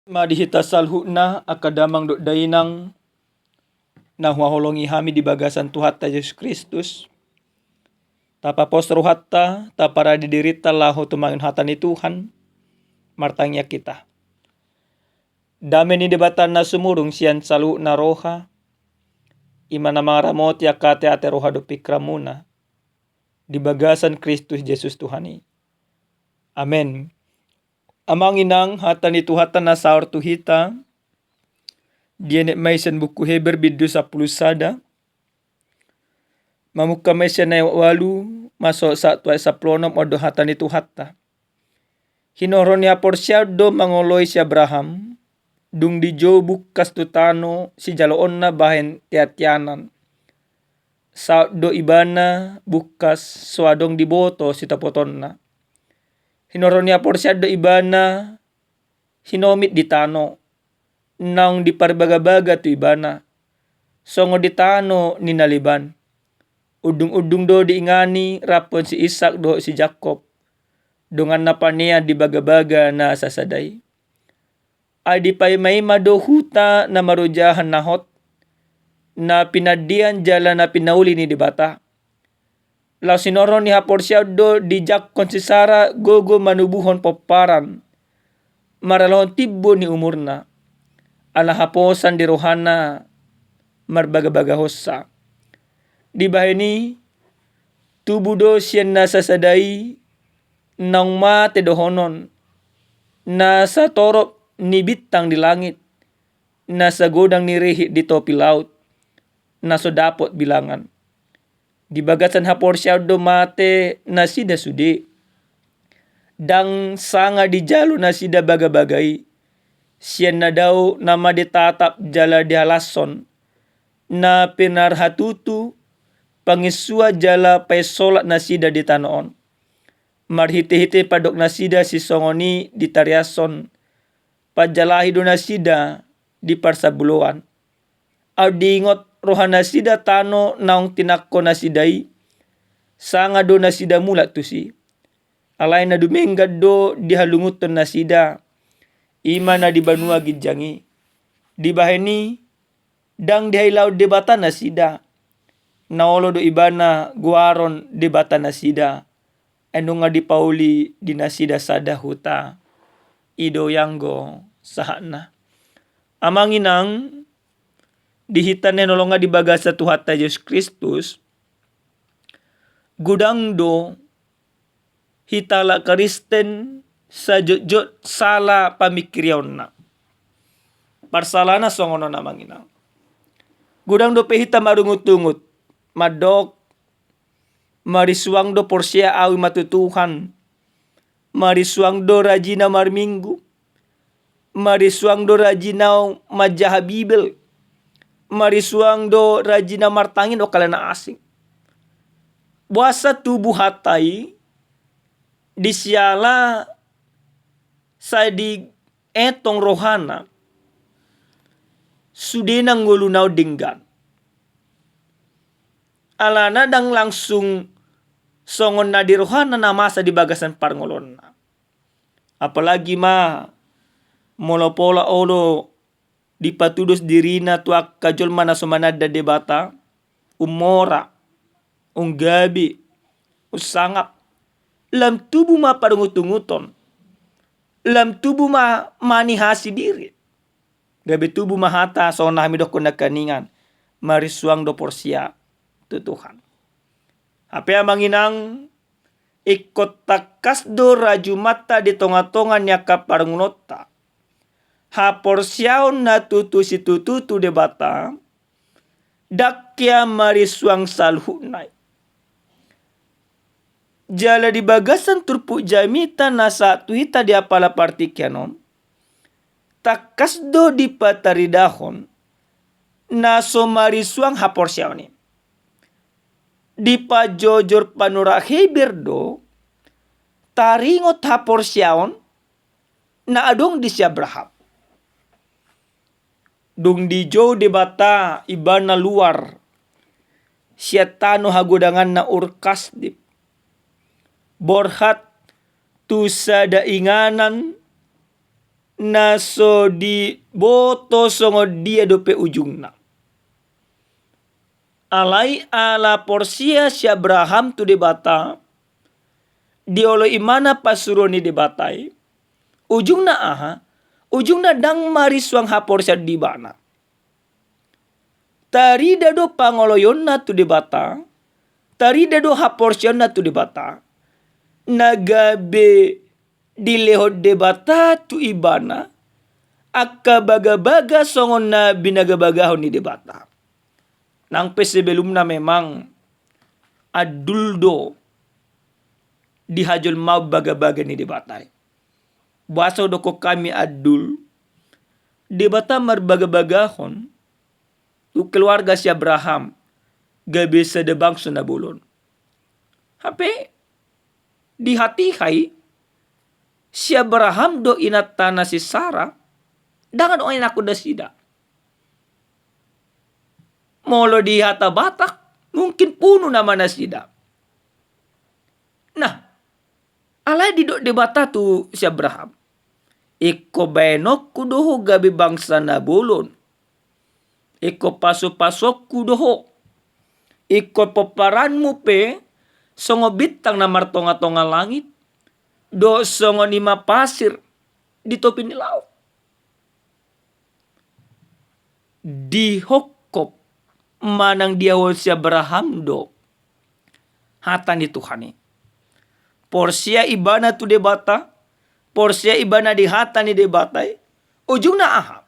Madihita salhuna akadamang do dainang na huaholongi hami di bagasan Tuhatta Yesus Kristus. Tapapos rohatta tapara didirita laho tumangin hata ni Tuhan martangya kita. Dame ni debatan na sumurung sian salu na roha. Imana maramot ya kate ate roha do pikramuna. Di bagasan Kristus Yesus Tuhani. Amen. Amang inang hata ni Tuhatan na saur tuhita. Dianet maisen buku Heber bidu 10 sada. Mamuka maisen na walu masuk satu ay saplonom odo hata ni Tuhata. Hinoron ya porsyado mangoloy si Abraham. Dung di jo bukas tutano si jaloon na bahen tiatianan. Saat do ibana bukas suadong diboto si tapoton na. Hinoron ya porsyado ibana hinomit di tano. Nang di parbaga-baga tu ibana. Songo di tano ninaliban. Udung-udung do diingani rapon si Ishak do si Jacob. Dungan napania di baga-baga na sasaday. Ay di paimay do huta na marujahan nahot. Na pinadian jala na pinauli ni dibata. Lau sinoron ni haporsyado di Jackon si Sara gogo manubuhon poparan. Maralahon tibbo ni umurna. Alahaposan di rohana marbaga-baga hossa. Di bahini tubudo siyan na sasadai nang mate dohonon na sa torop ni bitang di langit na sa godang ni rehi di topi laut na so dapot bilangan. Di bagasan haporsyado mate na sida sudi. Dang sanga di jalo na sida baga-bagay. Siyan na daw na maditatap jala di halason na pinarhatutu pangisua jala paisolat na sida di tanoon. Marhiti-hiti padok na sida si songoni di tariason. Pajalahi do na sida di parsabuluan. Au diingot rohana sida tano naong tinakko na sidai. Sanga do na sida mulat tusi. Alay na dumenggad do di halunguton na sida. Ima na di banua gidjangi. Di baheni dang di hailaw debata na sida. Naolo do ibana guaron debata na sida. Eno nga di pauli di nasida sada huta. Ido yanggo sahana. Amang inang dihitan nolong nga di bagasa Tuhatta Yesus Kristus. Gudang do hitala Kristen sa jot sala pamikirion na. Parsalana songono na manginang. Gudang do pehita marungut-ungut. Madok. Marisuang do porsya awi matutuhan. Marisuang do rajina marminggu. Marisuang do rajina majaha bibel. Marisuang do rajina martangin o kalana asing. Buasa tubuh hatai. Disyala sa di etong rohana sudinang ngulunaw dinggan. Alana dang langsung songon na di rohana na masa di bagasan parngolon na. Apalagi molopola olo di patudos dirina tuak kajol mana sumanada debata umora unggabi usangap lam tubuh parungut-unguton. Lam tubuh manihasi diri. Gabi tubuh mahata so nami do kunakaningan. Marisuang do porsya tu Tuhan. Apa manginang ikot takas do raju mata di tonga-tonga nya kaparngunota. Ha porsyaon na tutu si tutu debata. Dakya marisuang salhunay. Jala di bagasan turpu jamita nasa tuhita di apala partikyanom. Takas do di pataridahon. Naso marisuang haporsyaoni. Di pajojor panura Heber do. Taringot haporsyaon. Na adong di si Abraham. Dung di jo di bata ibana luar. Siatano hagudangan na urkas dip. Borhat tu sa dainganan na so di boto songo dia dope ujungna. Alai ala porsia si Abraham tu debata diolo imana pasuroni debatai ujungna aha ujungna dang mari suang haporsia di bana. Tarida do pangoloyonna tu debata, tarida do haporsionna tu debata, nagabe dileho debata tu ibana, akka baga-baga songon na binagabagahon ni debata. Nang sebelum na memang aduldo dihajol mau baga-baga ni debatai. Baso do ko kami adul debata marbaga-bagahon tu keluarga si Abraham gabe sedebang sunabulon. Hape di hati hai si Abraham do inatana si Sarah dangan o aku da sida. Molo di hata batak mungkin puno naman na sida. Nah, alay di do debata tu si Abraham. Iko benok kudoho gabi bangsa nabulon. Iko pasok-pasok kudoho. Iko peparanmu pe songo bitang na martonga-tonga langit. Do songo nima pasir di topi ni laut. Di hokop manang diawol si Abraham do hatan di Tuhani. Porsia ibana tu debata, porsia ibana di hatan ni debatai, ujungna aha?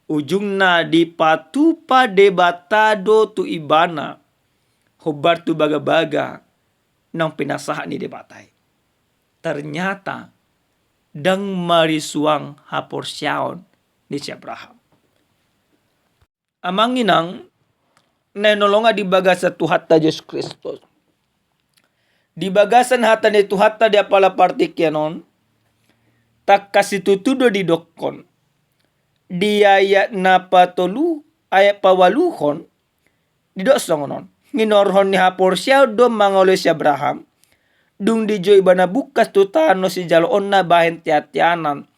Ujungna di patupa debatado tu ibana, hobar tu baga-baga nang pinasahan ni debatai. Ternyata dang marisuang haporsiaon ni si Abraham. Amanginang nenolonga di bagasa tu hatta Yesus Kristus. Di bagasan hata ni tu hatta di apala partikyanon, tak kasih tutudo di dokon. Di ayat na patolu, ayat pawaluhon, di dosongonon. Nginorhon ni haporsiaw do mangolo si Abraham, dung di jo ibana bukas tu tano si jaloon na bahen tiatianan,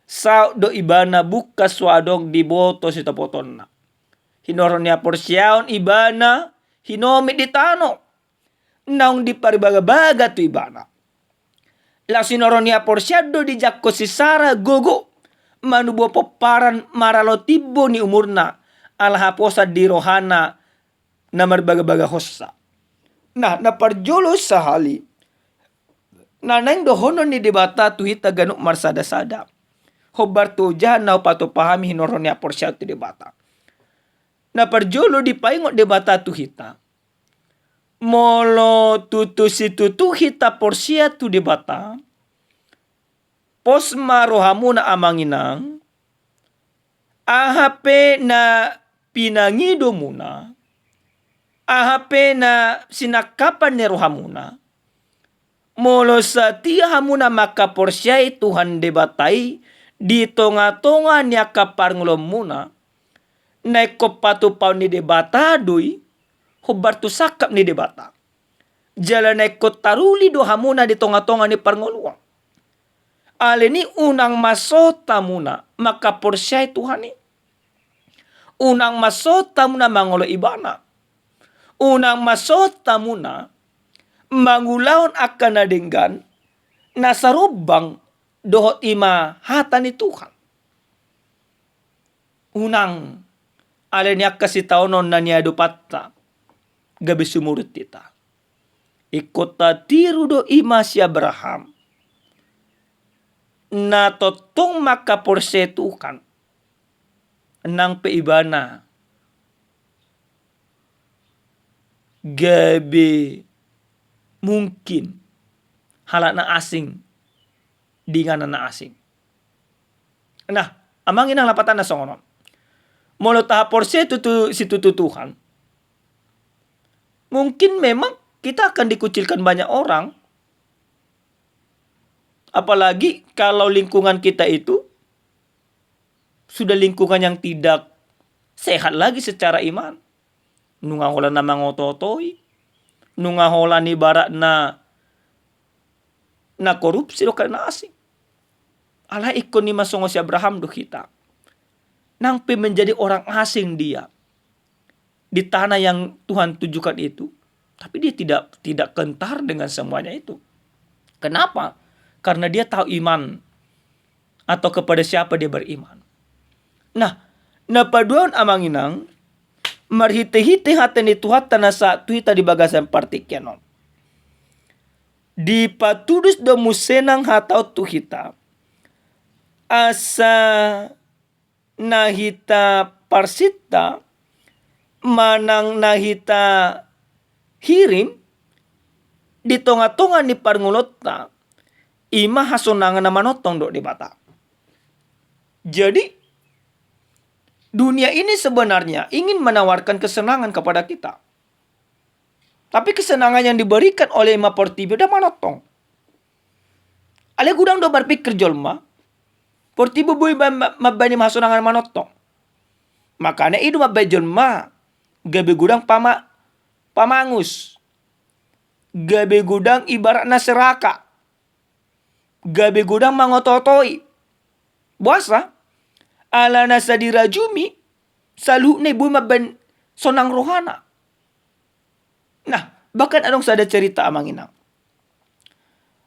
sao do ibana bukas swadong di boto si tapoton na. Hinoron ni haporsiaw ibana, hinomit di tano. Naung di paribaga-baga tu ibana. Lasinoron niya porsyado di jakko si Sarah gogo. Manubo poparan maralotibo ni umurna. Alhaposa di rohana na marbaga-baga hossa. Nah, naparjolo sa hali. Nanang dohono ni debata tu hita ganuk marsada-sada. Hobar tu jahan na pato pahami hinoron niya porsyado ti debata. Naparjolo di paingot debata tu hita. Molo tutu si tutu hita porsia tu debata. Posma rohamuna amanginang. Ahape na pinangido muna. Ahape na sinakapan ni rohamuna. Molo sa tiya hamuna maka porsiay Tuhan debatai. Di tonga-tonga niya kaparnglom muna. Naiko patupaw ni debata doy. Hubar tu sakap ni debata. Jalan ekot taruli do hamuna di tonga-tonga ni parngoluang. Ale ni unang masota muna maka porsyay Tuhan ni. Unang masota muna mangolo ibana. Unang masota muna mangulaon akan nadenggan nasarubang dohot ima hata ni Tuhan. Unang ale niya kasi taonon na niya dupatta. Gabi sumurut kita. Ikota tiru do ima si Abraham. Na totong makaporsetukan. Nang peibana. Gabi mungkin halak na asing. Dengan na asing. Nah, amangin ang lapatan na songonon. Molo taha porsetu si tututuhan. Mungkin memang kita akan dikucilkan banyak orang. Apalagi kalau lingkungan kita itu sudah lingkungan yang tidak sehat lagi secara iman. Nungaholan na mangototoy. Nungaholan ibarat na korupsi do karena asing. Ala ikon ni masongo si Abraham do kita. Nang menjadi orang asing dia di tanah yang Tuhan tujukan itu, tapi dia tidak gentar dengan semuanya itu. Kenapa? Karena dia tahu iman atau kepada siapa dia beriman. Nah, napaduan amanginang marhite-hite hatani Tuhan tanah saat hita di bagasan partikyanon. Di patudus do musenang hatau tuhita. Asa nahita parsita manang nahita hirin di tonga-tonga ni parngulota ima hasonangan na manotong do di bata. Jadi dunia ini sebenarnya ingin menawarkan kesenangan kepada kita. Tapi kesenangan yang diberikan oleh Ima Portibio dah manotong. Ale gudang do berpikir jolma Portibio boy mabani hasonangan manotong. Makanya itu mabay jolma gabe gudang pamangus. Gabe gudang ibarat na seraka. Gabe gudang mangototoi. Buasa ala nasa dirajumi salu ne boy maban sonang rohana. Nah, bahkan adong sada cerita amanginang.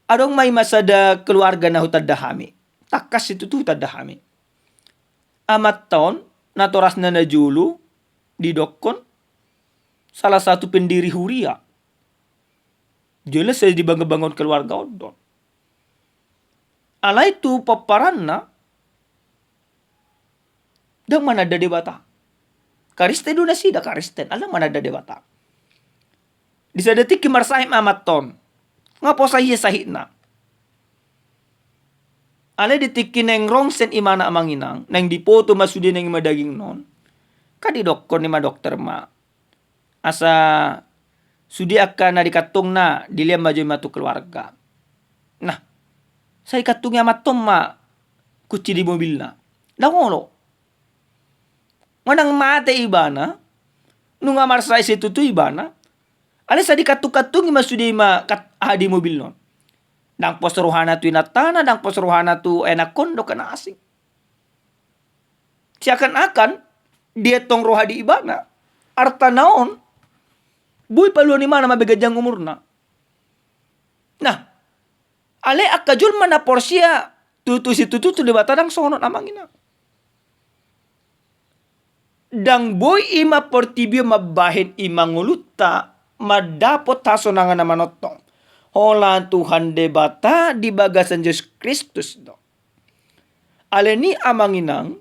Adong may masada keluarga na hutad dahami. Takas itu tuh hutad dahami. Amat taon natoras na najulu di dokon salah satu pendiri Huria. Jelas saya dibangun keluarga odon. Ala itu paparanna dang mana ada debata. Karisten do nasi da karisten. Ala mana ada debata. Di sa detik kimarsahim amat ton. Ngapo sahih na. Ala detik kineng rongsen imana amanginang. Nang dipoto masudin ng madaging non. Kadi doktor ni ma dokter ma. Asa sudi akan na dikatong na diliam majoy matu keluarga. Nah, sa ikatong amat ton ma kuci di mobil na. Dangolo. Manang mate ibana. Nung amarsay si tutu ibana. Alis sa dikatuk-katung masudi ma di mobil non. Dang posrohana tu inatana, dang posrohana tu enak kondo kana asing. Seakan-akan dia tong roha di ibana. Arta naon, buy paluan ni mana mabegajang umurna. Nah, ale akajul mana porsia tutu si tutu tu debata dang sono namangina. Dang boy Ima Portibio mabahin imanguluta madapot hasonangan na manotong. Hola Tuhan debata di bagasan Yesus Kristus do. Aleni amanginang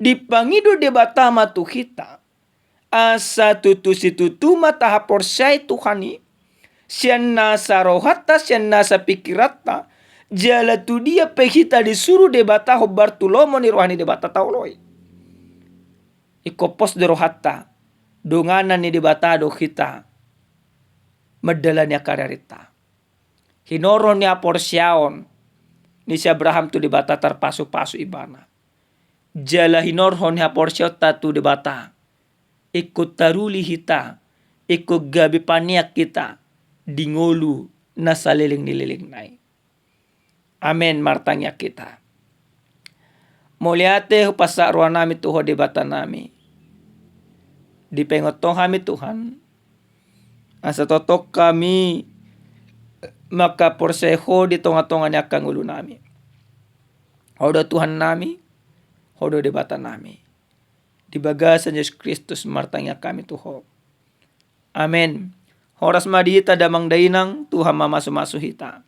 dipangido debata matu kita. Asa tutu si tutu mata haporsay Tuhani. Siyan nasa rohata, siyan nasa pikirata. Jala tu dia pehita disuruh debata hobar tulomo ni rohani debata tauloy. Ikopos de rohata. Dunganan ni debata do kita. Madala niya kararita. Hinoron niya porsyaon. Ni si Abraham tu debata tarpaso-paso ibana. Jala hinorhon niya porsyaon tu debata. Ikut taruli hita. Ikut gabi paniak kita. Dingolu na saliling-nililing nai. Amen martanya kita. Muliate hupasa ruang nami tuho debata nami. Dipengotong kami Tuhan. Asa totok kami maka porseho di tonga-tonga niya kang ulo nami. Hodo Tuhan nami. Hodo debata nami. Di bagasan Yesus Kristus martanya kami tuho. Amen. Horas madita damang dainang Tuhan mamasu-masu hita.